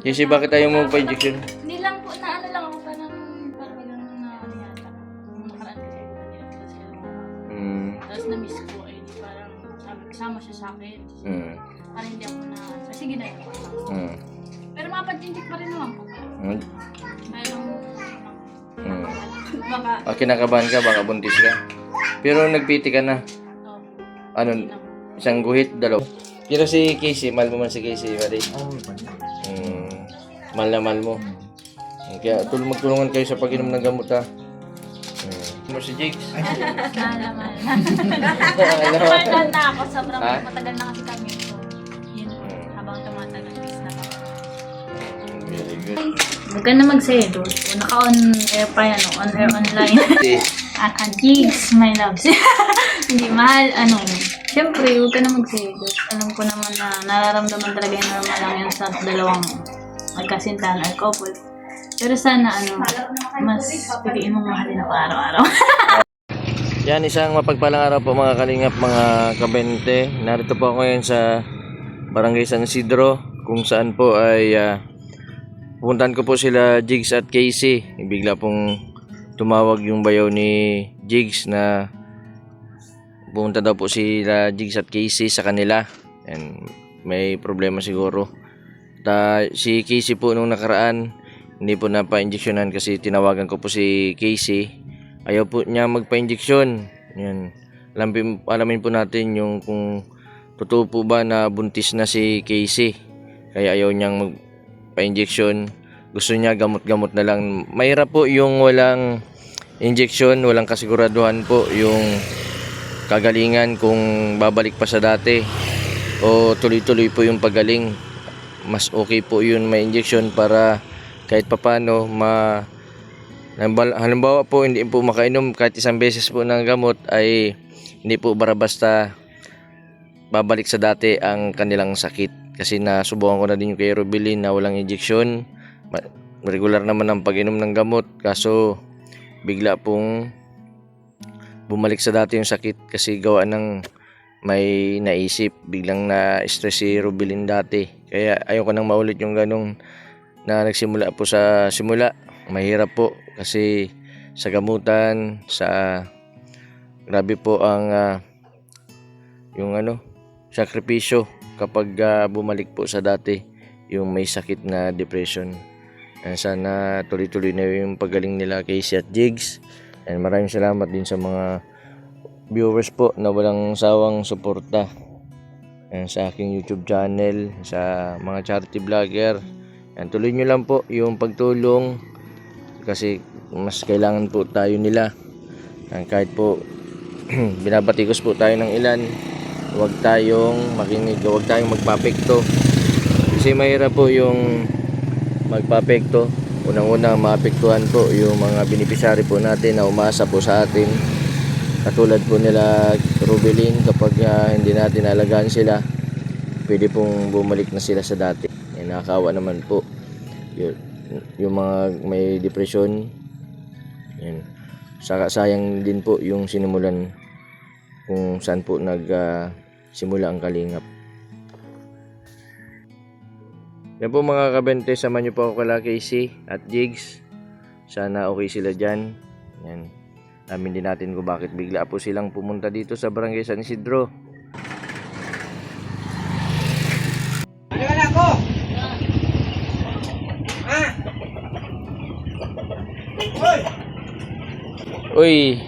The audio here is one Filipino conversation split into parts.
Kasi bakit ayaw mo pa-injection? Hindi lang po na ano lang ako parang ganun na ano yata. Nung nakaraan kasi ko kanila kasi tapos na-miss ko eh di parang sabi kasama siya sa akin. Parang hindi ako na so, sige na yun. Pero mapag-inject pa rin naman po. Mayroong baka Kinakabahan ka, baka buntis ka. Pero nagpiti ka na. Ano, isang guhit, dalawa. Pero si Casey, mahal mo man si Casey, pare. Mahal na mahal mo. Kaya magtulungan kayo sa pag-inom ng gamot, ha. Mo si Jigs. Malaman. Malaman na ako. Sobrang matagal na kasi kami. So, yun. Habang tumatagal, is na ako. Very good. Huwag ka na mag-selos. Naka-on air pa yan. On air online. Jigs, my loves. Hindi mahal. Siyempre, huwag ka na mag-selos. Alam ko naman na nararamdaman talaga yung normal lang yan sa dalawang magkasintahan or couple. Pero sana mas piliin mo mahalin ako araw-araw. Yan, isang mapagpalang araw po mga kalingap, mga kabente. Narito po ako ngayon sa Barangay San Isidro, kung saan po ay pupuntahan ko po sila Jigs at Casey. Bigla pong tumawag yung bayaw ni Jigs na pupunta daw po sila Jigs at Casey sa kanila. And may problema siguro. Si Casey po nung nakaraan hindi po napa-injeksyonan kasi tinawagan ko po si Casey. Ayaw po niya magpa-injeksyon. Yan. Alamin po natin yung kung totoo po ba na buntis na si Casey. Kaya ayaw niyang magpa-injeksyon. Gusto niya gamot-gamot na lang. Mahirap po yung walang injeksyon, walang kasiguraduhan po yung kagalingan kung babalik pa sa dati o tuloy-tuloy po yung pagaling. Mas okay po yun may injection para kahit papano halimbawa po hindi po makainom kahit isang beses po ng gamot ay hindi po basta babalik sa dati ang kanilang sakit. Kasi nasubukan ko na din yung kay Rubilin na walang injection. Regular naman ang pag-inom ng gamot kaso bigla pong bumalik sa dati yung sakit kasi gawa ng may naisip, biglang na-stress si Rubilin dati. Kaya ayoko nang maulit yung ganong na nagsimula po sa simula. Mahirap po kasi sa gamutan, grabe po ang yung sakripisyo kapag bumalik po sa dati yung may sakit na depression. Sana tuloy-tuloy na yung pagaling nila Casey at Jigs. And maraming salamat din sa mga viewers po na walang sawang suporta sa aking YouTube channel, sa mga charity vlogger. Tuloy nyo lang po yung pagtulong kasi mas kailangan po tayo nila. Kahit po binabatikos po tayo ng ilan, huwag tayong makinig, huwag tayong magpapekto kasi mahirap po yung magpapekto. Unang-una maapektuhan po yung mga beneficiary po natin na umasa po sa atin, katulad po nila Rubilin. Kapag hindi natin alagaan sila, pwede pong bumalik na sila sa dati. Nakakawa naman po yung mga may depression. Yan. Sayang din po yung sinimulan kung saan po nagsimula ang kalingap. Yan po mga kabente, samahan nyo po ako kala Casey at Jigs. Sana okay sila dyan. Yan. Amin din natin kung bakit bigla po silang pumunta dito sa Barangay San Isidro. Uy,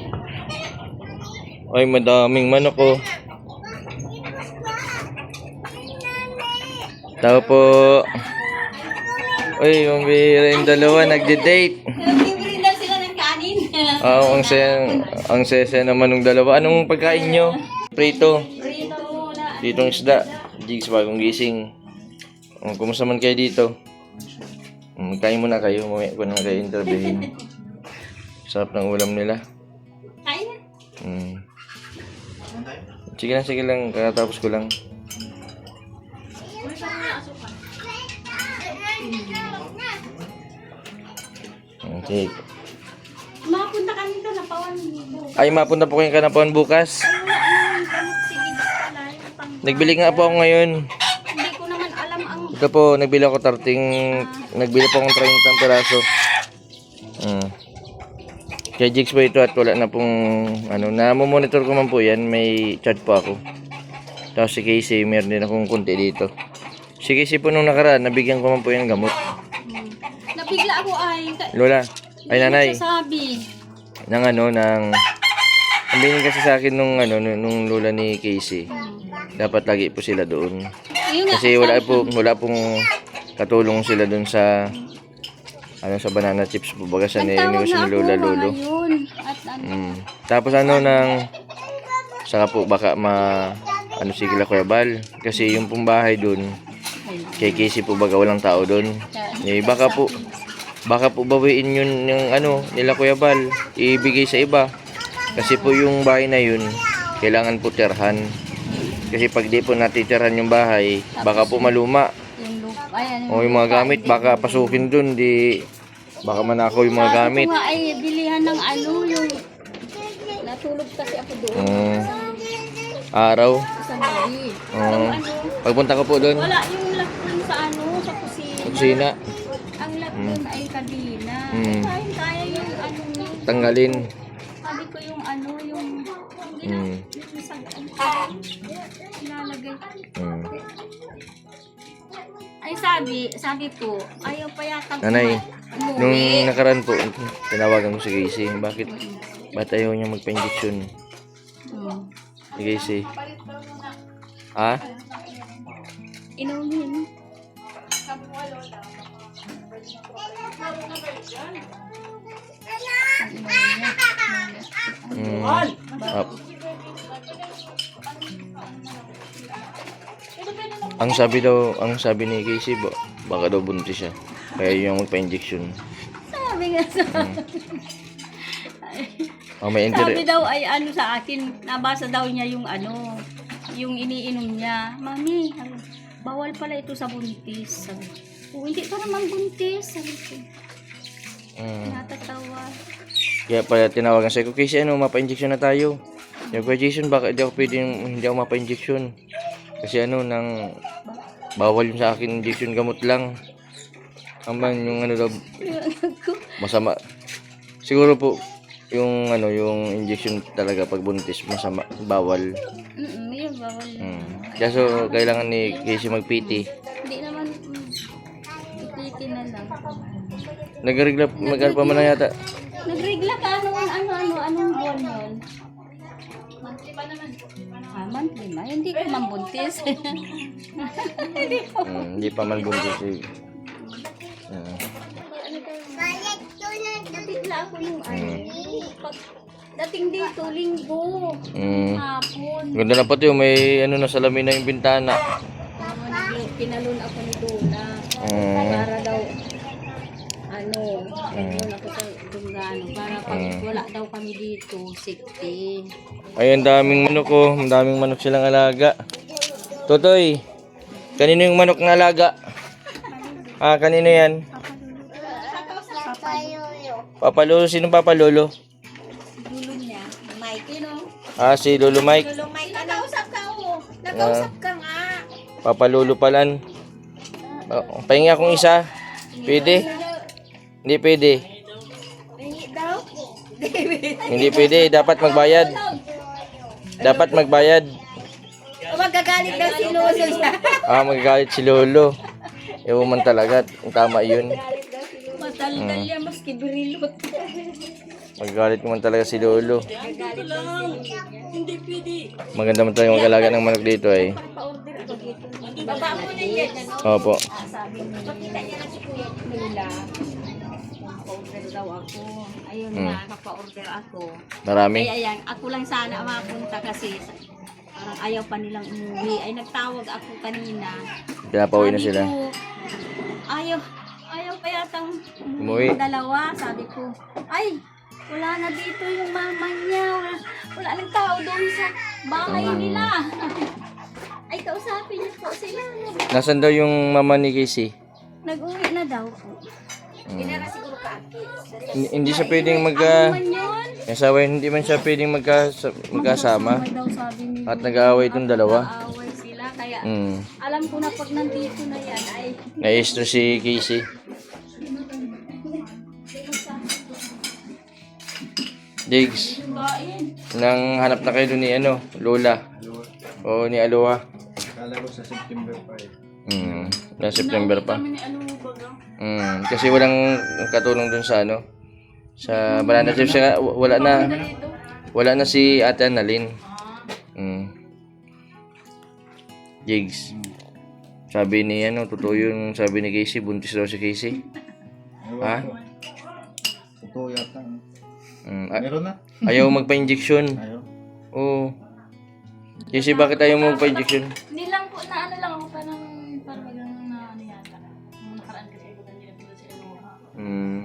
madaming manok oh. Tao po. Uy, yung bira yung dalawa nagde-date. Nag-bring daw sila ng kanin. Oo, ang sese naman ng dalawa. Anong pagkain nyo? Prito. Ditong isda. Jigs, bagong gising. Kumusta man kayo dito? Kain muna kayo. Mamaya ko na kayo interviewin. Sarap ng ulam nila. Kain na. Sige lang. Kakatapos ko lang. Okay. Mapunta kami ka na pawan. Ay, mapunta po kayong Kanapawan bukas. Nagbili nga po ako ngayon. Hindi ko naman alam ang Ito po, nagbili po akong 30 piraso. Kay Jigs po ito at wala na pong namomonitor ko man po yan, may chat po ako. Tapos si Casey, meron din akong kunti dito. Si Casey po nung nakaraan, nabigyan ko man po yan ng gamot. Nabigla ako ay. Lola, ay nanay, Sabi. ang binigay kasi sa akin nung lola ni Casey. Dapat lagi po sila doon. Kasi wala pong katulong sila doon sa sa banana chips po baga sa negosyo ni Lola Lolo. Tapos saka po baka sigla Kuya Bal kasi yung pong bahay doon kay Casey po baga walang tao doon. Baka po bawiin yun yung nila Kuya Bal, ibigay sa iba. Kasi po yung bahay na yun kailangan po tirhan. Kasi pag di po natitirhan yung bahay, baka po maluma. O yung mga gamit baka pasukin doon, baka manakaw yung mga gamit. Ako nga ay bilihan ng yung natulog kasi ako doon. Araw. Sa gabi. Pagpunta ko po doon. Wala yung lock dun sa kusina. Kusina. Ang lock dun ay kabina. Kaya yung Tanggalin. sabi ko yung yung ilalagay. Ay sabi po, ayaw pa yata Nanay, umuwi. nung nakaraan po, tinawagan ko si Casey. Ba't ayaw niya magpa-injection? Si Casey. Inumin. Ang sabi ni Casey, baka daw buntis siya. Kaya yung magpa-injection. Sabi nga May sabi daw ay sa akin, nabasa daw niya yung yung iniinom niya. Mami, bawal pala ito sa buntis. Sabi, hindi pa naman buntis. Sabi ko. Natatawa. Kaya pala tinawagan sa ko, Casey, mapa-injection na tayo. Yung kay Jason, baka hindi ako mapa-injection. Kasi bawal yung sa akin injection, gamot lang. Yung daw, masama. Siguro po, yung injection talaga pag buntis, masama, bawal. Yun, bawal. Kaso, kailangan ni Casey mag-PT. Hindi naman, ipiti na lang. Nag-regla pa man na yata. Nagregla ka, anong buwan yun? Monthly pa naman. Monthly ba? Hindi ko man buntis. Hindi pa man buntis eh. Nabigla ako yung dating dito, linggo. Hapon. Ganda na pati, may na salamin na yung bintana. Pinalun ako ni Dona. Para daw, pinalun ako sa Dunggano. Para pag wala daw kami dito, safety. Ay, ang daming manok ko. Ang daming manok silang alaga. Totoy, kanino yung manok na alaga? Kanino yan? Papa Lolo. Sinong Papa Lolo? Dulo niya, Mike, Si Lolo Mike. Lolo Mike, nag-ausap ka nag-ausap ka nga. Papa Lolo palan. Pahingi akong isa. Pwede? Hindi pwede. Daw? Hindi pwede. Dapat magbayad. Dapat magbayad. Magagalit daw si Lolo siya. Magagalit si Lolo. Ewan man talaga. Tama yun. Matalgal yan, maski birilot. Magagalit man talaga si Lolo. Hindi pwede. Maganda man tayo mag-alaga ng manok dito eh. Pa-order ako dito. Baba mo na yan. Opo. Sabi mo, pakita niya na si Kuya Mila. Pa-order daw ako. Ayun na, pa-order ako. Marami. Ay, ayan, ako lang sana mapunta kasi parang ayaw pa nilang umuwi. Ay, nagtawag ako kanina. Pinapauwi na Sabi sila. ko, ayaw pa yatang Umuwi. dalawa. Sabi ko, ay, wala na dito yung mama niya. Wala nang tao doon sa bahay nila. Ay, kausapin niyo po sila. Nasaan daw yung mama ni Casey? Nag-uwi na daw po. Ginara siguro ka. Hindi siya pwedeng Man yun. hindi man siya pwedeng magkasama. Daw sabi ni At nag-aaway itong dalawa. Away sila. Kaya Alam ko na pag nandito na yan ay Na-stress si Casey. Diggs, nang hanap na kayo doon ni Lola. O ni Aloha. Kala ko sa September 5. Na September pa. Kasi walang katulong doon sa sa Banana Chips. Wala na si Ate Annalyn. Diggs. Sabi ni totoo yung sabi ni Casey, buntis daw si Casey. Ha? Totoo yata. Ah, Meron na? ayaw magpa-injection. Ayaw. Oo. Casey, bakit ayaw mo magpa-injection? Hindi lang po na ano lang ako parang magandang na ano yata. Nung nakaraan kasi iba kanila po sa Aloha.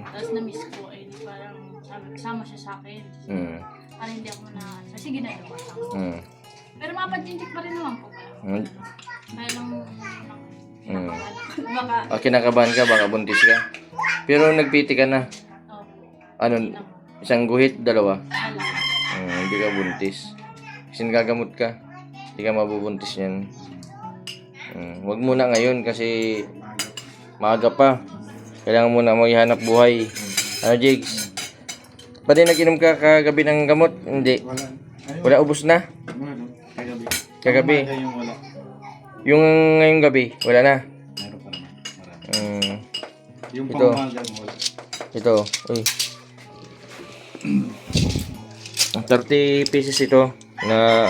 Tapos na-miss ko ay parang sabi kasama siya sa akin. Parang hindi ako na sige na naman ako. Pero mapag-inject pa rin naman po ba? Dahil lang baka Kinakabahan ka, baka buntis ka. Pero nagpiti ka na. Isang guhit, dalawa. Hindi ka buntis. Kasi gagamot ka. Hindi ka mabubuntis yan. Wag muna ngayon kasi maaga pa. Kailangan muna maghanap buhay. Jigs? Pati nag-inom ka kagabi ng gamot? Hindi. Wala, ubos na? Kagabi. Kagabi. Umaga yung wala. Yung ngayong gabi, wala na. Meron pa naman. Marami. Yung Ito. pang-umaga wala. Ito. Uy. 30 pieces ito na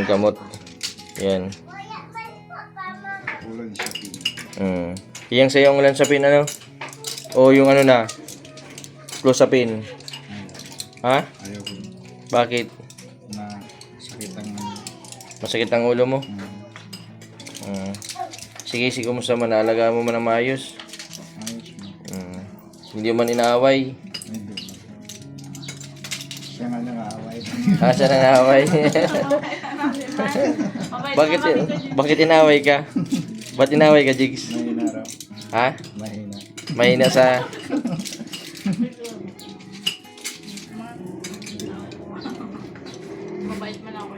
gamot. Yan. Ulan siya. Iyang sa'yo ang lansapin O yung na? Clozapine. Ha? Ayaw ko Bakit? na sakit ang Masakit ang ulo mo? Sige, kumusta man? Naalagaan mo man na maayos? ayos mo. Hindi mo man inaaway? Hindi. Siya nga nang-aaway. Siya nang aaway. Bakit inaaway ka? Ba't inaaway ka, Jigs? Mahina raw. Ha? Mahina. Mahina sa... mabait man ako.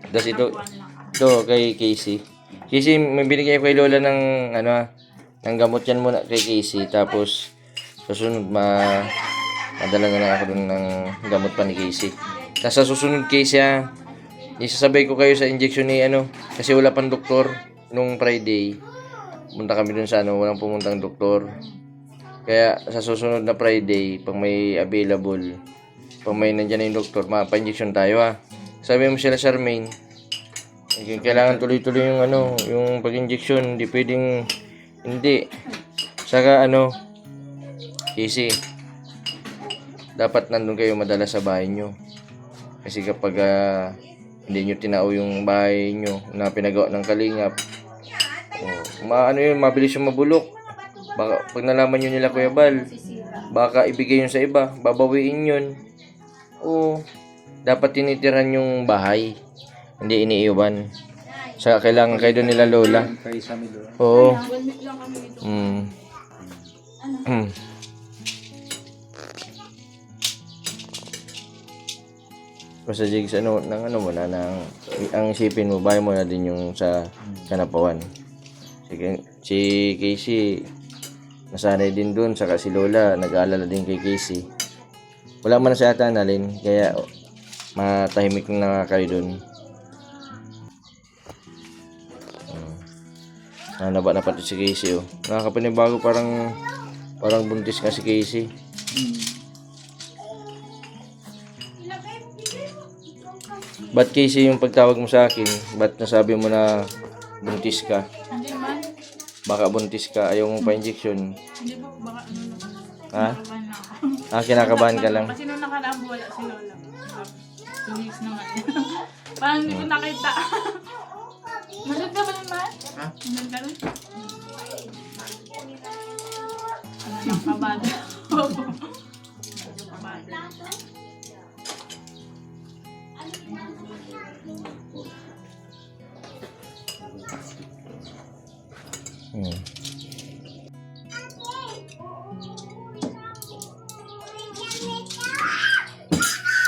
Tapos ito kay Casey. Casey, may binigay ko kay Lola ng ng gamot yan muna kay Casey. Tapos susunod madala na lang ako dun ng gamot pa ni Casey. Tapos sa susunod Casey isasabay ko kayo sa injection ni kasi wala pang doktor nung Friday. Punta kami dun sa walang pumuntang doktor. Kaya sa susunod na Friday, pag may available, pag may nandiyan na yung doktor, mapa-injection tayo Sabi mo sila, Charmaine, kailangan tuloy-tuloy yung yung pag-injection, hindi pwedeng hindi. Saka Casey, dapat nandun kayo madala sa bahay nyo. Kasi kapag hindi nyo tinao yung bahay nyo na pinagawa ng kalingap, mabilis yung mabulok. Baka pag nalaman nyo nila Kuya Bal, baka ibigay yun sa iba, babawiin yun. Dapat tinitiran yung bahay, hindi iniiwan. Saka kailangan kayo doon nila Lola. Kay Sammy doon. Oo. Basta Jigs, muna, ang isipin mo, bahay mo na din yung sa Kanapawan. Si Casey, nasanay din dun, saka si Lola, nag-aalala din kay Casey. Wala man na si Ate Annalyn, kaya matahimik na kayo dun. Nanaba na pati si Casey, Nakakapanibago, parang buntis ka si Casey. Ba't Casey yung pagtawag mo sa akin? Ba't nasabi mo na buntis ka? Hindi man. Baka buntis ka, ayaw mo pa-injection. Hindi po, baka Ha? kinakabahan na ako. Kinakabahan ka lang. Kasi nung nakaraan wala si Lola. 2 weeks naman. Parang hindi ko nakita. Nandun ka ba rin, man? Nandun ka rin? Nakabado.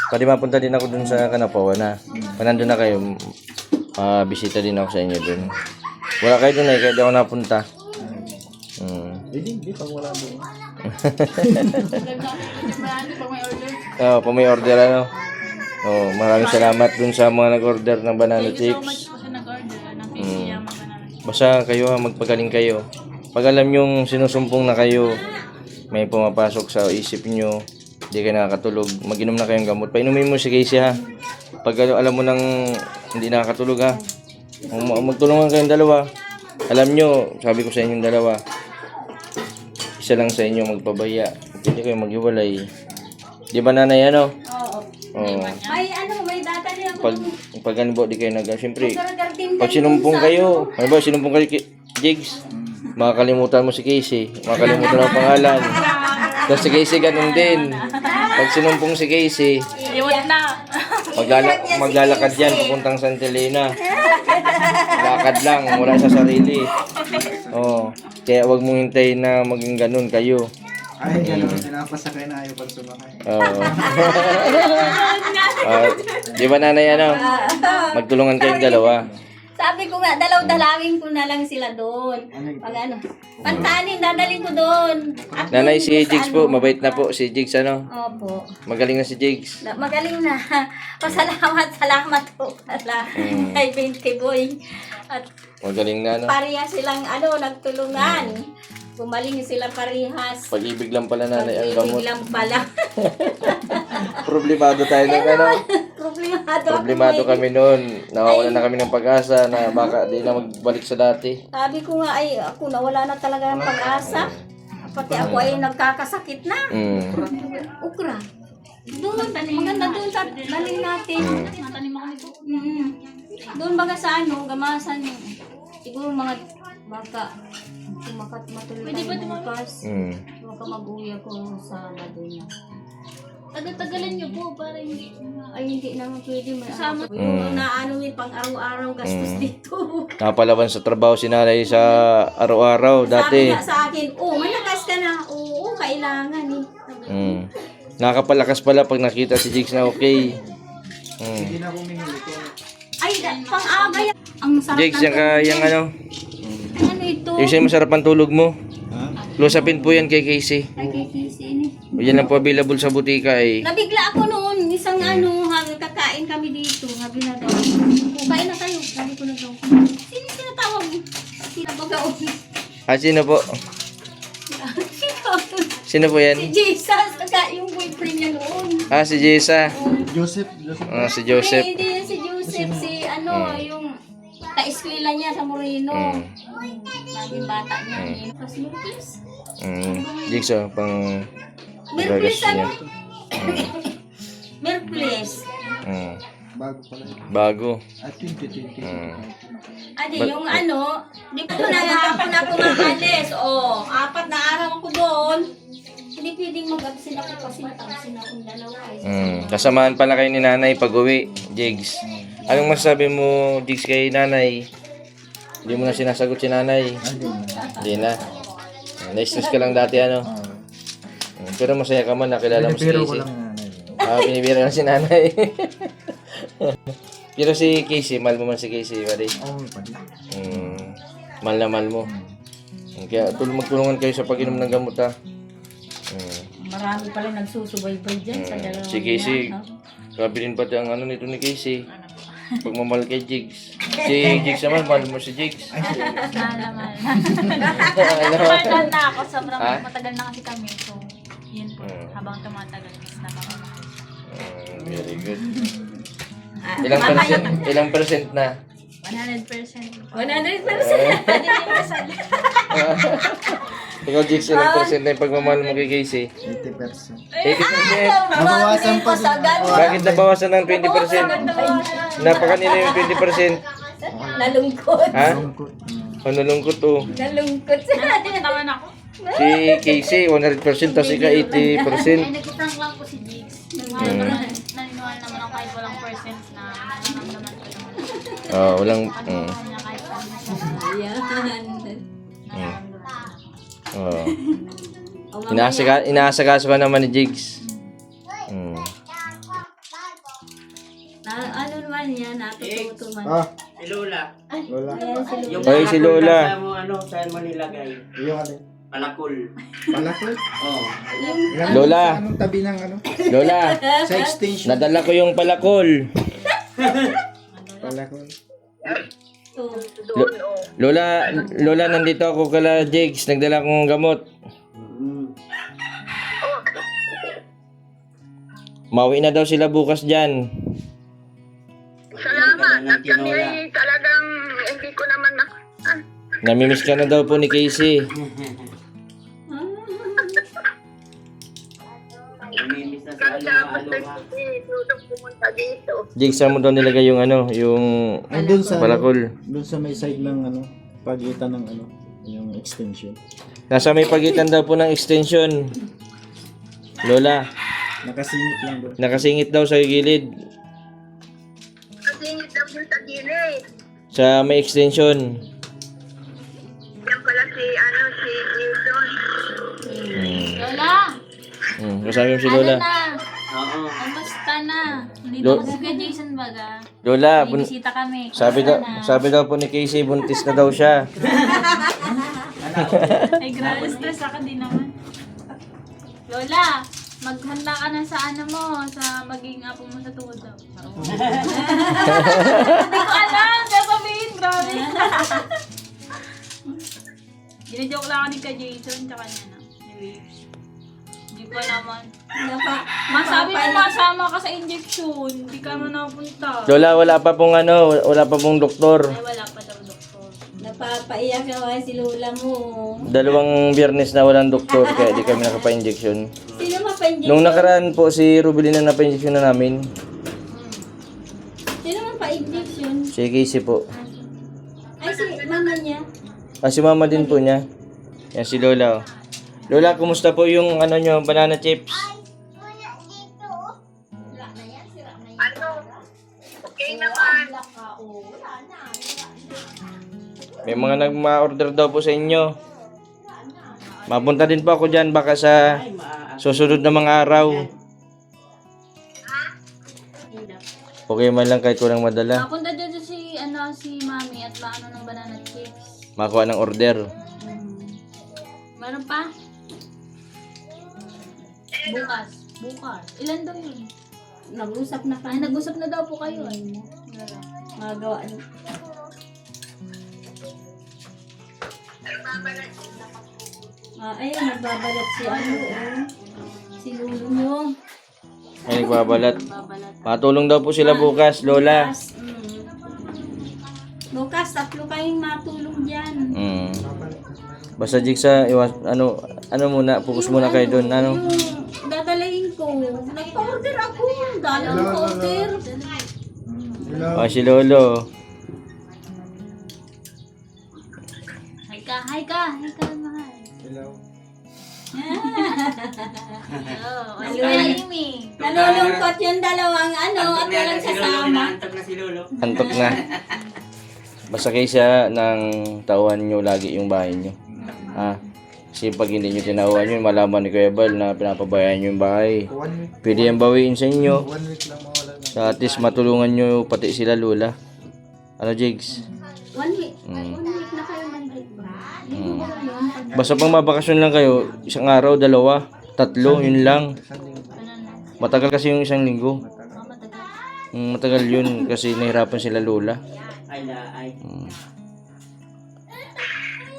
Pwede mapunta din ako dun sa Kanapawan Pag nandun na kayo, bisita din ako sa inyo dun. Wala kayo dun eh, kaya di ako napunta. Hindi, pag wala doon. Pa may order ano. Maraming salamat dun sa mga nag-order ng banana chips. Basta kayo magpagaling kayo. Pag alam yung sinusumpong na kayo, may pumapasok sa isip nyo, hindi kayo nakakatulog, mag-inom na kayong gamot. Painumin mo si Casey ha. Pag alam mo nang hindi nakakatulog ha, magtulungan kayong dalawa. Alam nyo, sabi ko sa inyong dalawa, isa lang sa inyo magpabaya. Hindi kayo maghiwalay. Di ba nanay ano? Oo. May dadali ako. Pag ano ba, di kayo siyempre, pag sinumpong kayo, ano ba, sinumpong kayo Jigs, makakalimutan mo si Casey, makakalimutan mo ang pangalan. Tapos si Casey ganun din. Pag sinumpong si Casey, Iwat na. maglalakad yan papuntang Santa Elena. Lakad lang, wala sa sarili. Kaya wag mong hintayin na maging ganun kayo. Ay, ganun. Pinapasakay na ayaw pag sumakay. Di ba nanay ano? Magtulungan kayong dalawa. Sabi ko nga, dalaw-dalawin ko na lang sila doon. Pag ano, pantanin, dadalhin ko doon. At Nanay, doon si sa Jigs po, mabait na po. Si Jigs ano? Opo. Magaling na si Jigs. Magaling na. Salamat po pala kay Binti Boy. At Magaling na no? parehas silang nagtulungan. Gumaling sila parehas. Pag-ibig lang pala nanay ang gamot. Pag-ibig lang pala. Problemado tayo ng ano? Problemado kami noon. Nawawala na kami ng pag-asa na baka di na magbalik sa dati. Sabi ko nga ay ako nawala na talaga ng pag-asa. Pati ako ay nagkakasakit na. Ukra. Doon, maganda doon sa daling natin. Matanim ako nito. Doon baga sa gamasan yung siguro mga baka matuloy tayo bukas. Baka mag-uwi ako sa Laduna. Tagal-tagalan niyo po para hindi. Ay, hindi naman pwede. May Kasama. pang araw-araw gastos dito. Napalaban sa trabaho si nanay sa araw-araw dati. Sabi nga sa akin, malakas ka na. Oo, kailangan eh. Nakapalakas pala pag nakita si Jigs na okay. Hindi na bumingili ko. Ay, pang-abay. Ang sarap Jigs, yung ano? Ano ito? Yung sa'yo masarap ang tulog mo. Ha? Lusapin po yan kay Casey. Ay, kay Casey ini. Yan lang po available sa butika eh. Nabigla ako noon, isang kakain kami dito. Sabi na daw, kain na kayo. Sabi ko na daw, sino sinatawag? Sino ba gaon? Sino po? Sino po Si yan? Jesus, yung boyfriend niya noon. Si Jessa. Joseph. Si Joseph. Hindi yan si Joseph, yung ka-eskwela niya sa Moreno. Laging bata niya. Tapos Merkulis. Jigs pang Merkulis gagas niya. Merkulis. Bago pala yun. Bago. At 2020. Adi, yung di ko na kumakalis. 4 na araw ako doon. Hindi pwedeng mag-absent ako kasi nag-absent akong dalawa. Kasamaan pala kayo ni nanay pag uwi, Jigs. Anong masasabi mo, Jigs, kay nanay? Hindi mo na sinasagot si nanay. Hindi na. Na-stress ka lang dati ano. Pero masaya ka man, nakilala mo si Pero ko Casey. lang nanay. Pinibira lang si nanay. Pero si Casey, mahal mo man si Casey, pare. Pwede. Mahal na mahal mo. Kaya magtulungan kayo sa pag-inom ng gamot ha. Marami pala nagsusubaybay dyan sa dalawa. Si Casey, grabe din pati ang nito ni Casey. Pagmamahal kay Jigs. Si Jigs naman, mahal mo si Jigs. Malaman. na ako. Sobrang matagal na kasi kami. So, yun po. Habang tumatagal, mas napamamahal. Very good. Ilang percent na? 100%. 100%. Ikaw, Jigs, ilang percent na yung pagmamahal mo kay Casey? 80%. 80%? Nabawasan pa sa ganun. Bakit nabawasan ng 20%? Napakanila yung 20%? Nalungkot. Ha? Lungkot. Nalungkot to. Nalungkot. Tinatawan ako. Si Casey, 100%, tapos ika 80%. Ay, nag-prank lang po si Jigs. Naniniwala naman ako kahit walang percent na nararamdaman ko naman. Walang... Kanya kahit Inaasakaso ka naman ni Jigs. Ano naman yan, Ah, Si Lola. Lola. Ayan si Lola. Yung Ay, si Lola. Saan mo, saan mo nilagay? Yung ano? Palakol. Palakol? Oo. Yan, Lola. Sa anong tabi ng ano? Lola, Sa extension. nadala ko yung palakol. Palakol. Lola, nandito ako kala Jigs. Nagdala kong gamot. Mauwi na daw sila bukas dyan. Salamat. At kami ay talagang hindi ko naman Namimiss ka na daw po ni Casey. namimiss na sa aloha-aloha. nung pumunta dito. Jigs, saan mo daw nilagay yung yung Andun sa, palakol? doon sa may side ng ano, pagitan ng ano, yung extension. Nasa may pagitan daw po ng extension. Lola, Nakasingit lang doon. nakasingit daw sa gilid. Kasingit daw yun sa gilid. Sa may extension. Yan pala si Jason. Lola! Kasama mo si Ano Lola. na? Oo. Kamusta na? Nandito Lo- kasi kay Jason baga. Lola, May bisita kami. sabi daw po ni Casey, buntis na daw siya. Ay, grabe, stress ako din naman. Lola, maghanda ka na sa ano mo, sa maging apo mo sa tuhod daw. Hindi ko alam, sasabihin, grabe. Ginajoke lang ako ni ka Jason, tsaka niya na. Hindi pa naman. Masabi mo masama ka sa injection, hindi ka naman napunta. Lola, wala pa pong doktor. Ay, wala pa daw doktor. Napapaiyak naman si Lola mo. 2 biyernes na walang doktor, kaya di kami nakapa-injection. Sino mapa-injection? Nung nakaraan po, si Rubilin na napa-injection na namin. Sino mapa-injection? Si Casey po. Ay, si mama niya. Si mama din po niya. Yan si Lola. Lola, kumusta po yung nyo, banana chips? Okay naman. May mga nagma-order daw po sa inyo. Mapunta din po ako dyan baka sa susunod na mga araw. Okay man lang kahit walang madala. Napunta dyan si mami at maano ng banana chips. Makuha ng order. Meron pa? Bukas. Ilan daw yun? Nag-usap na Ay, kami. nag-usap na daw po kayo. Magawa. Ayun, nagbabalat si si Lolo mo. Ay, nagbabalat. Babalat. Matulong daw po sila bukas, Lola. Bukas, 3 kayong matulong dyan. Basta Jigsa, ano muna, focus muna kayo doon. Yung dadalayin ko, nagpa-order ako. Dalang order. Hello. Si Lolo. Hi ka, mahal. Hello. Oh, ano kaya Amy? Nalulungkot yung dalawang at Antok na walang si Lolo. kasama. Inaantok na si Lolo. Antok na. Basta kayo siya ng tauhan nyo lagi yung bahay nyo. Kasi pag hindi nyo tinauhan nyo, malaman ni Kuya Bal na pinapabayaan nyo yung bahay. 1 week. Pwede yung bawiin sa inyo. 1 week lang mawala na. Sa at least matulungan nyo pati sila Lola. Ano Jigs? 1 week. 1 week na kayo nag-break ba? Hindi ko ba yun? Basta pang mabakasyon lang kayo, isang araw, 2, 3, yun lang. Matagal kasi yung 1 linggo. Matagal yun kasi nahirapan sila Lola. Ay, ay.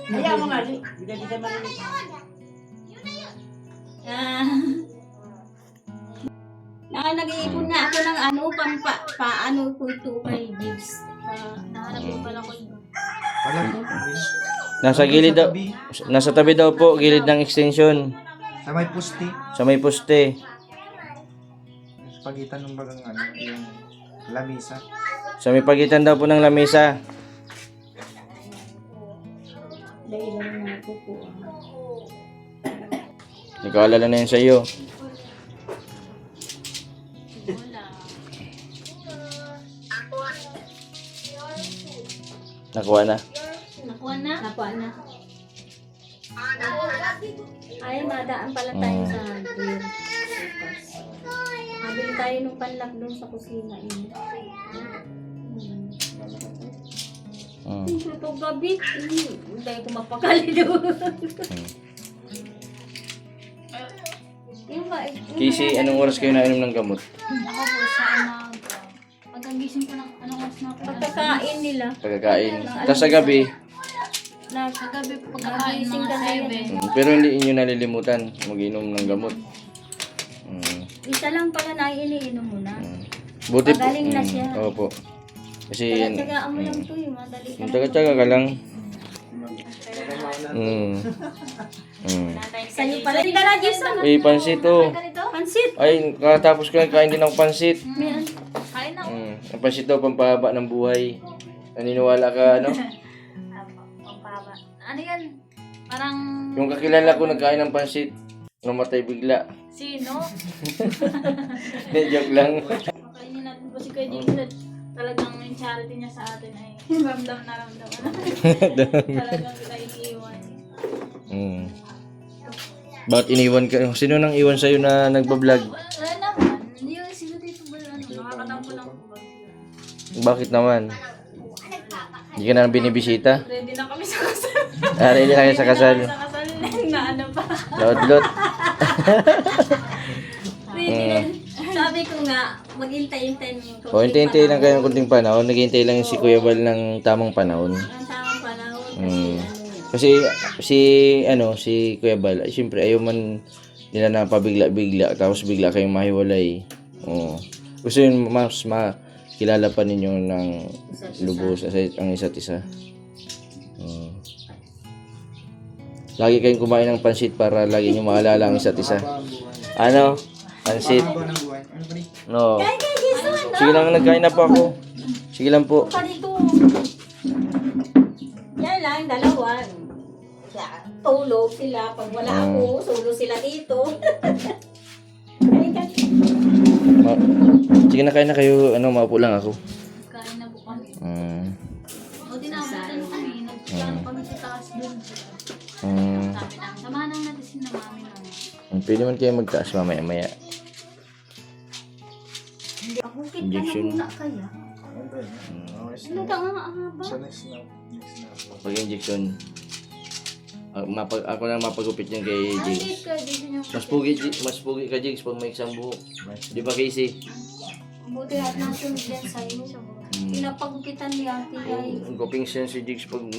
Ayaw mo nga. Hindi naman. Nag-iipon na ako ng paano ko ito kay Gibbs. Nahanap ko pala ko yun. Palakol. Nasa tabi daw po, gilid ng extension. Sa may pusti. Sa may poste. Pagitan ng bagang ano, yung lamisa. Sa may pagitan daw po ng lamesa. Dahil lang na ako po. Nagkaalala na yun sa iyo. Nakuha na. Nakuha na? Nakuha na. Ay, madaan pala tayo sa beer. Mabili tayo ng panlak doon sa kusina. Ito gabi, hindi ko mapakali doon. Yung ba, Kasi anong oras kayo nainom ng gamot? Ako po sa umaga. Pagkagising ko ng anong oras na ako? pagkakain nila. Pagkakain. Tapos sa gabi, Sa gabi po pagkakain mga 7. pero hindi inyo nalilimutan mag-inom ng gamot. Isa lang pala na iniinom mo na. Buti po. Magaling na siya. Opo. Kasi, Taga-tagaan mo lang to, yung madali ka na. taga-taga ka lang. Sa'yo pala. Hindi ka na, Jason. Pansit to. Ganito? Pansit. Ay, katapos ko kain din ako pansit. Kain na. Ang pansit daw, pampahaba ng buhay. Naniniwala ka, ano? Pampaba. Ano yan? Parang Yung kakilala ko nagkain ng pansit, namatay bigla. sino? Joke lang. Makainin natin po si Kuya Jason. Talagang yung charity niya sa atin ay ramdam na ramdam. Talagang kita iniiwan. Bakit iniwan ka? Sino nang iwan sa'yo na nagbablog? Wala naman. Yung sino dito ba nakakatampo lang po ba sila? Bakit naman? Hindi ka na binibisita? Ready na kami sa kasal. Ready na kayo sa kasal. Sa kasal na ano pa. Lot-lot. Pwede na. Sabi ko nga, maghintay-hintay mo. O, hintay-hintay lang kayo ng kunting panahon. Naghihintay lang si Kuya Bal ng tamang panahon. Ang tamang panahon. Kasi si Kuya Bal, ay siyempre ayaw man nila na pabigla-bigla tapos bigla kayong mahiwalay. Oo. Gusto yun mas makilala pa ninyo ng lubos ang isa't isa. Lagi kayong kumain ng pansit para lagi nyo maalala ang isa't isa. Ano? Pansit. No. Sige lang, nagkain na po ako. Sige lang po. Pa dito. Yan lang, dalawa. Tulog sila. Pag wala ako, solo sila dito. Sige na, kain na kayo. Maupo lang ako. Kain na po kami. O din naman kami. Nagplano kami sa taas doon. Sabi namin, samahan lang natin si na mami namin. Pwede man kayo magtaas mamaya-maya. Ako kita Injection. na muna kaya. Ano ka nga ahaba? Pag-injection. Ako na mapagupit niyan kay Ay, Jigs. ka, di siya Mas pugi ka, Jigs, pag may isang buhok. Di ba, Casey? Buti at nasunod yan sa'yo. Pinapagupitan ni Ate ay Ang coping sense si Jigs pag ang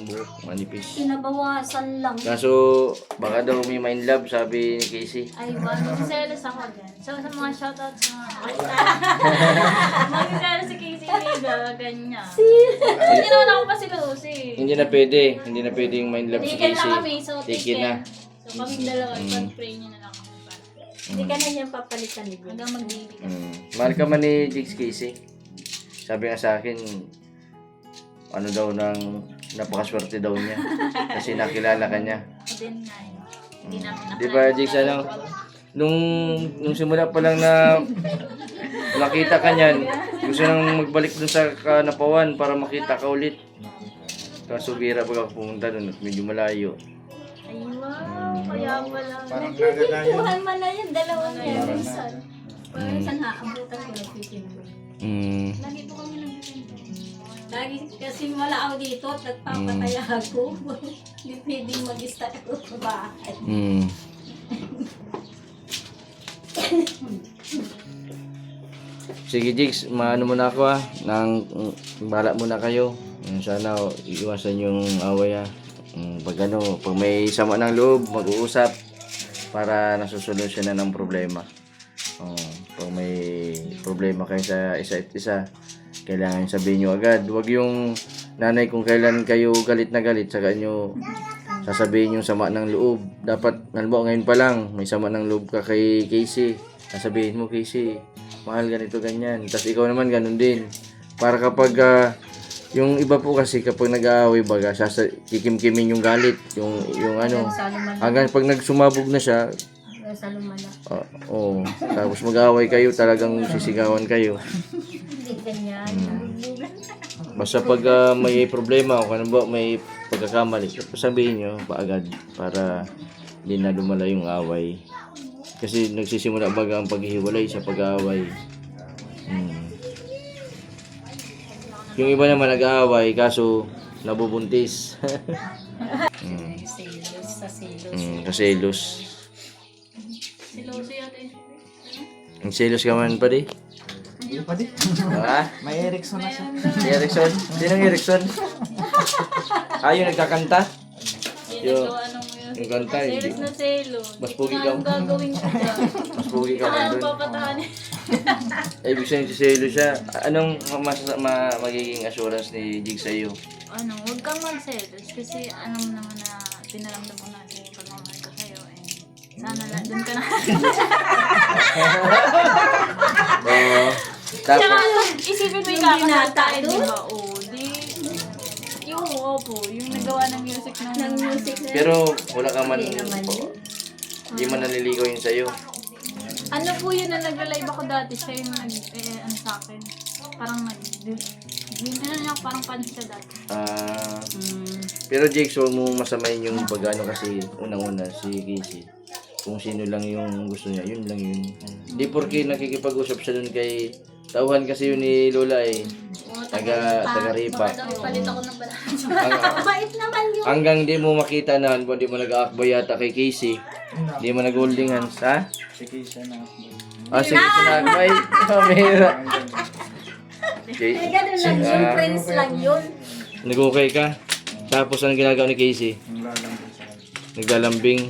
buhok, manipis. pinabawasan lang. Kaso, baka daw may mind love, sabi ni Casey. Ay, ba? Magsiselos ako dyan. So, sa mga shoutouts sa mga... Magsiselos si Casey Liga, ganyan. Hindi naman ako pa si Lucy. Hindi na pwede yung mind love si Tikin Casey. na kami, so Tikin na. So, kaming dalawa, ipag-pray niyo na lang kami para. Hindi ka na niya papalitan ni Diyan. Hanggang mag-baby ka. Mahal ka man ni Jigs, Casey. Sabi nga sa akin, ano daw napakaswerte daw niya. Kasi nakilala ka niya. O din na yun. Hindi namin Di ba, Jigs, nung simula pa lang na nakita ka niyan, gusto nang magbalik dun sa Kanapawan para makita ka ulit. Kaso bira pag ako pumunta dun at medyo malayo. Ay, wow. Kaya pala. Nagkikintuhan man na yan, dalawang minsan. Minsan haabutan ko nagkikintuhan. Lagi po kami nagkikintuhan. Lagi kasi wala ako dito at nagpapatay ako. Hindi pwedeng mag-start ako sa bahay. Sige, Jigs, maano muna ako bala muna kayo. Sana iwasan yung away pag may sama ng loob, mag-uusap para nasusolusyonan ng problema. Pag may problema kayo sa isa't isa, kailangan sabihin nyo agad. Huwag yung nanay kung kailan kayo galit na galit, saka nyo sasabihin yung sama ng loob. Dapat, ngayon pa lang, may sama ng loob ka kay Casey. Sasabihin mo, Casey, mahal ganito, ganyan. Tapos ikaw naman, ganun din. Para kapag, yung iba po kasi kapag nag-aaway baga, kikimkimin yung galit. Yung hanggang pag nagsumabog na siya, Sa lumala. tapos mag-aaway kayo, talagang sisigawan kayo. Hindi ganyan. Basta pag may problema o kung ano ba, may pagkakamali, sabihin nyo paagad para hindi na lumala yung away. Kasi nagsisimula baga ang paghihiwalay sa pag-aaway. Yung iba naman nag-aaway, kaso nabubuntis. Selos sa selos. Kaselos. Siloso yata yun. Ang selos ka man pa di? Hindi pa di. Ha? May Erickson na siya. Si Erickson? Sinong Erickson? Yung nagkakanta? Yung yung kanta, hindi. Selos na selos. Mas pogi ka. Anong gagawin ko dyan? Mas pogi ka man Anong doon. papatahanin? Ibig sabihin si Selos siya. Anong magiging assurance ni Jig sa'yo? Huwag kang magselos kasi alam naman na pinaramdam mo natin yung pagmamahal ko sa'yo. Sana lang, dun ka na. Oo. Tapos, Isipin mo yung kakasatahin, di ba? Yung yung nagawa ng music ng music. pero wala ka man, hindi man naliligaw yun sa'yo. Ano po yun na nag-live ako dati, siya yung ano sa akin. Parang parang pan siya dati. Pero Jake, huwag mo masamayin yung pag-ano kasi unang-una si Casey. Kung sino lang yung gusto niya, yun lang yun. Hindi porke nakikipag-usap siya dun kay tauhan kasi yun ni Lola eh. Taga-ripa. Palit ako ng balance. Bait naman yun. Hanggang di mo makita na, di mo nag-aakbay yata kay Casey. Di mo nag-holding hands, ha? Sige siya na. Sige, sinakbay. Mahira. Ganun lang yun, friends lang yun. Nag-okay ka? Tapos anong ginagawa ni Casey? Ang lalambing sa kanya. Naglalambing.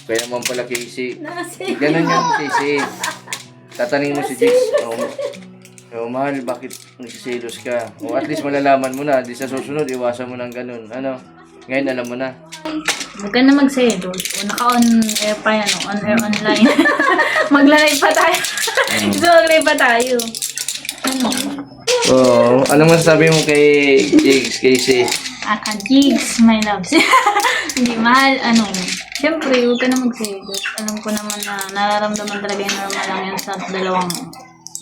Kaya naman pala Casey. Ganun yung Casey. Tataning mo si Jigs. Mahal, bakit nagsiselos ka? O at least malalaman mo na. Di sa susunod, iwasan mo ng ganun. Ano? Ngayon alam mo na. Huwag ka na magselos. Naka-on air pa yan, on air online. Magla-live pa tayo. So, mag-live pa tayo. Anong masasabi mo kay Jigs, Casey? Jigs, my loves. Hindi mahal, siyempre, huwag ka na magselos. Alam ko naman na nararamdaman talaga yung normal lang yan sa dalawang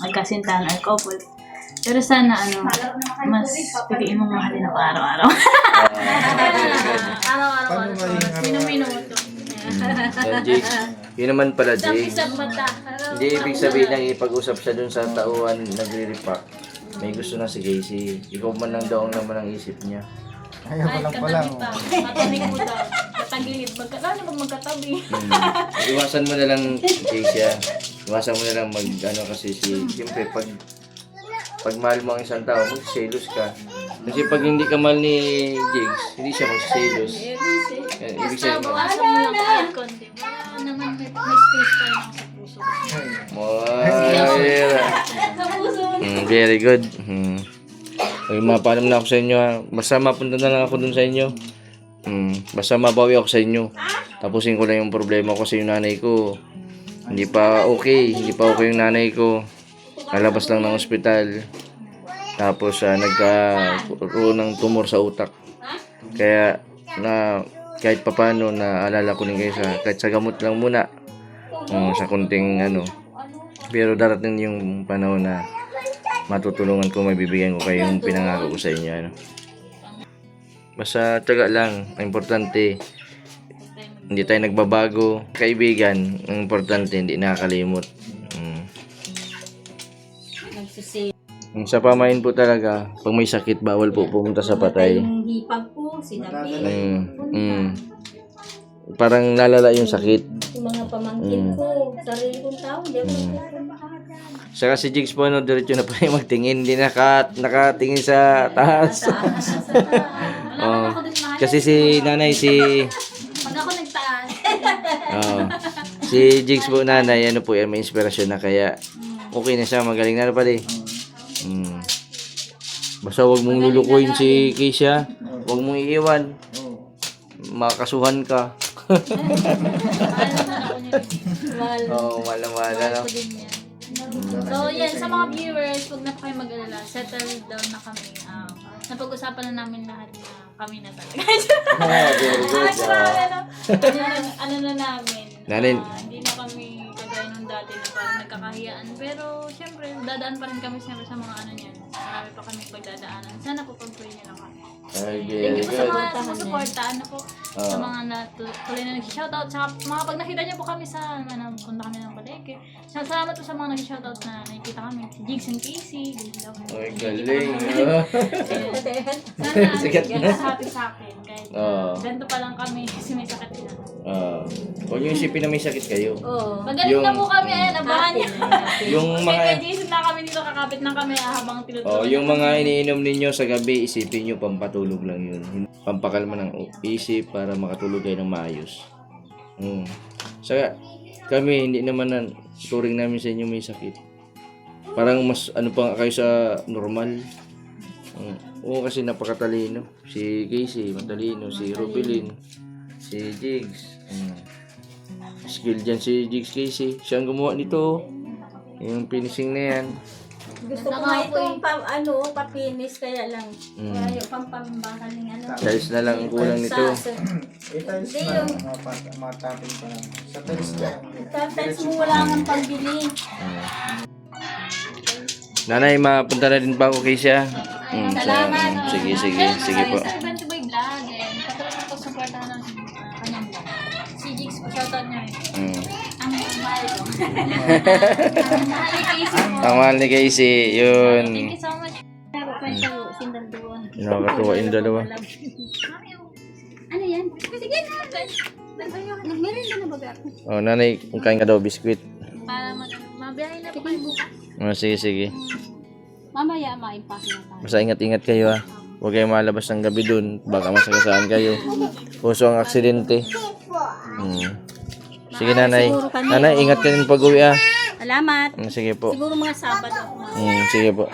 magkasintahan or couple. Pero sana, mas piliin mong mahalin ako araw-araw. Araw-araw. Minuto. Yan, Jigs. Yun naman pala, Jigs. Isang mata. Hindi ibig sabihin lang ipag-usap siya dun sa tauhan nagre-repack. May gusto na si Casey. Ikaw man lang daw ang naman ang isip niya. Ayaw ko lang pala. Katabi mo daw. Katagilid. Lalo pag magkatabi. Iwasan mo na lang Casey. Iwasan mo na lang kasi siyempre pag mahal mo ang isang tao, magsiselos ka. Kasi pag hindi ka mahal ni Jigs, hindi siya magsiselos. Ibig sabihin mo. Bawasan mo lang kahit konti. Wala naman may space pa lang sa puso. Sa puso. Very good. Okay, mapaalam na ako sa inyo ha. Basta mapunta na lang ako dun sa inyo. Basta mabawi ako sa inyo. Tapusin ko lang yung problema ko sa yung nanay ko. Hindi pa okay yung nanay ko. Nalabas lang ng ospital. Tapos nagkaroon ng tumor sa utak. Kaya kahit papano naalala ko rin kayo kahit sa gamot lang muna. Sa kunting Pero darating yung panahon na matutulungan ko, mabibigyan ko kayo yung pinangako ko sa inyo. Basta tiyaga lang. Ang importante, hindi tayo nagbabago. Kaibigan, ang importante, hindi nakakalimot. Sa pamain po talaga, pag may sakit, bawal po pumunta sa patay. Yung hipag po, sinabi. Parang nalala yung sakit. Yung mga pamangkin ko, sarili kong tao, hindi ako nagpupunta. Saka si Jigs po, diretso na pa rin magtingin. Hindi nakatingin sa taas. Kasi si nanay, Pag ako nagtaas. si Jigs po nanay, may inspirasyon na kaya okay na siya, magaling na pa rin. Basta wag mong lulukuhin si Keisha. Wag mong iiwan. Makakasuhan ka. Mahal. So, yan. Sa mga viewers, huwag na kayo mag-alala. Settle down na kami. Napag-usapan na namin lahat na kami na talaga. Very good. Ano na namin. Hindi na kami kagaya nung dati na parang nagkakahiyaan. Pero, syempre, dadaan pa rin kami siyempre sa mga niyan. Marami pa kami pagdadaanan. Sana po pag-pray nyo lang kami. Okay, Thank you po sa good. mga sumusuporta. Ano po, sa Oo. mga tuloy na nag-shoutout. Tsaka mga pag nakita niyo po kami sa, punta kami ng palengke. Salamat po sa mga nag-shoutout na nakikita kami. Si Jigs and Casey. Ay, galing. ah. Sana Sikat na. happy sa akin. Kahit Oo. ganito pa lang kami kasi may sakit na. Huwag yung isipin na may sakit kayo. Oo. Magaling na Yung- po kami. Ayan, abangan niyo. Yung Kaya mga Jason na kami dito, kakapit na kami habang tinutulog. Oh, yung mga iniinom ninyo sa gabi, isipin nyo pampatulog lang yun. Pampakalma ng isip para makatulog kayo ng maayos. Saka kami, hindi naman na turing namin sa inyo may sakit. Parang mas ano pa nga kayo sa normal. Oo, kasi napakatalino. Si Casey, matalino. Si Rubilin. Si Jigs. Skill dyan si Jigs Casey. Siya ang gumawa nito. Yung finishing na yan. Gusto ko nga itong papinis kaya lang. Kaya yung pampambakan ng ano. Tiles na lang ang kulang nito. Itiles Hindi na, yung- mga topping pa lang. Sa tiles na. Tapos mo wala kang pambili. Nanay, mapunta na din pa ako kay siya. Salamat. Sige po. Sa Event Boy Vlog, and patuloy na po supportahan ng kanyang vlog. Si Jigs po, shoutout niya eh. Ang mahal ko. Ang mahal ni Casey po. Ang mahal ni Casey, yun. Thank you so much. Sindang doon. Nakakatuwa yung dalawa. Ano yan? Sige na. Nagmeron ka na ba ako? Oh, nanay, kung kain ka daw biskwit. Para mabiyahe na po kayo bukas. Sige. Mamaya maimpahin na tayo. Basta ingat-ingat kayo ha. Huwag kayong malabas ng gabi dun. Baka masagasaan kayo. Puso ang aksidente. Sige nanay. Nanay, ingat ka din pag-uwi ha. Salamat. Sige po. Siguro mga Sabado ako. Sige po.